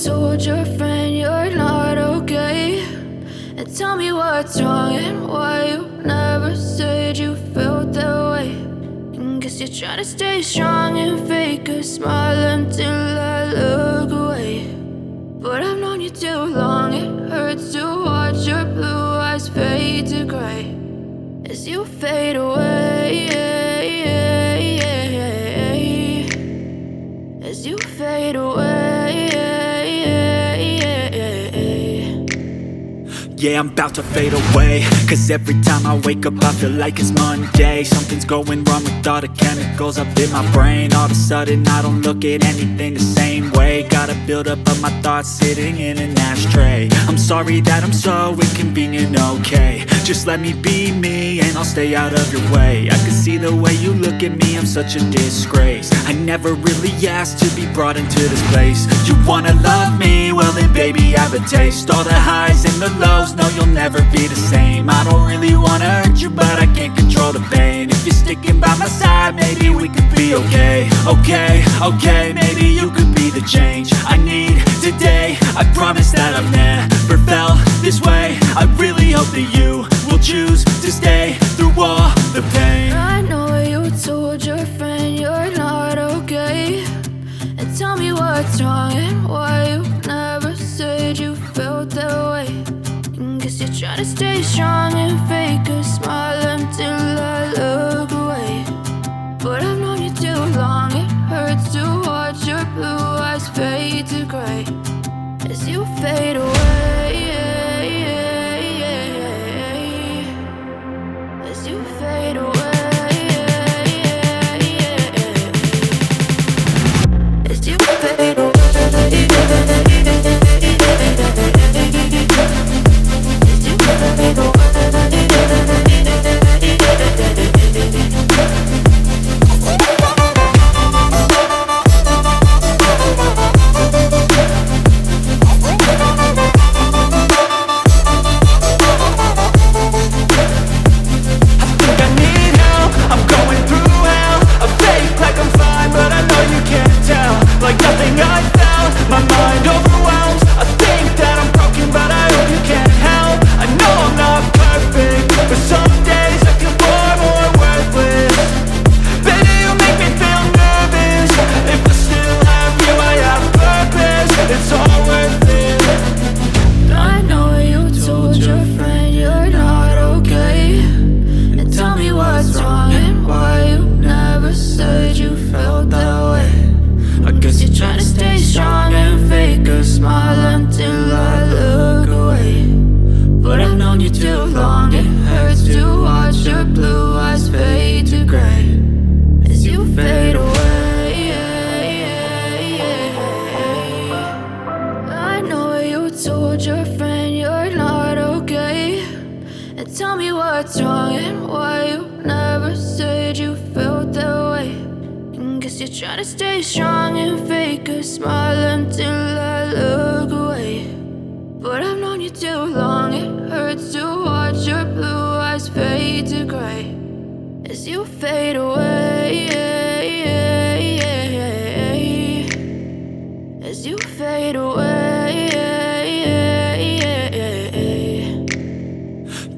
told your friend you're not okay? And tell me what's wrong and why you never said you felt that way. And guess you're trying to stay strong and fake a smile until I look away. But I've known you too long, it hurts to watch your blue eyes fade to gray as you fade away, as you fade away. Yeah, I'm about to fade away, cause every time I wake up I feel like it's Monday. Something's going wrong with all the chemicals up in my brain. All of a sudden I don't look at anything the same way. Got a buildup of my thoughts sitting in an ashtray. I'm sorry that I'm so inconvenient, okay? Just let me be me and I'll stay out of your way. I can see the way you look at me, I'm such a disgrace. I never really asked to be brought into this place. You wanna love me? Well then baby I have a taste. All the highs and the lows, no you'll never be the same. I don't really wanna hurt you but I can't control the pain. If you're sticking by my side maybe we could be okay. Okay, maybe you could be the change I need today. I promise that I've never felt this way. I really hope that you will choose to stay through all the pain. I know you told your friend you're not okay. And tell me what's wrong and why you never said you felt that way. And guess you're trying to stay strong and fake a smile until I look away. But I've known you too long, it hurts to watch your blue eyes fade to gray as you fade away, as you fade away, as you fade away. What's wrong and why you never said you felt that way. And guess you're trying to stay strong and fake a smile until I look away. But I've known you too long, it hurts to watch your blue eyes fade to gray as you fade away, as you fade away.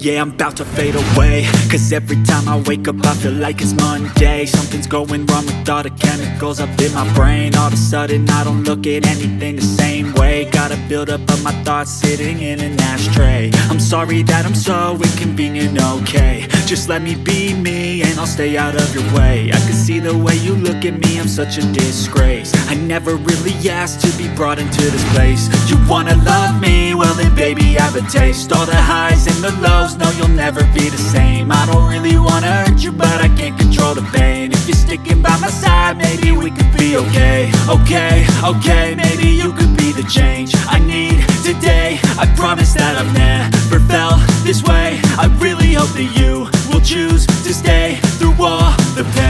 Yeah, I'm about to fade away, cause every time I wake up I feel like it's Monday. Something's going wrong with all the chemicals up in my brain. All of a sudden I don't look at anything the same way. Got a buildup of my thoughts sitting in an ashtray. I'm sorry that I'm so inconvenient, okay? Just let me be me and I'll stay out of your way. I can see the way you look at me, I'm such a disgrace. I never really asked to be brought into this place. You wanna love me? Well then baby I have a taste. All the highs and the lows, no you'll never be the same. I don't really wanna hurt you but I can't control the pain. If you're sticking by my side maybe we could be okay. Okay, maybe you could be the change I need today. I promise that I've never felt this way. I really hope that you will choose to stay through all the pain.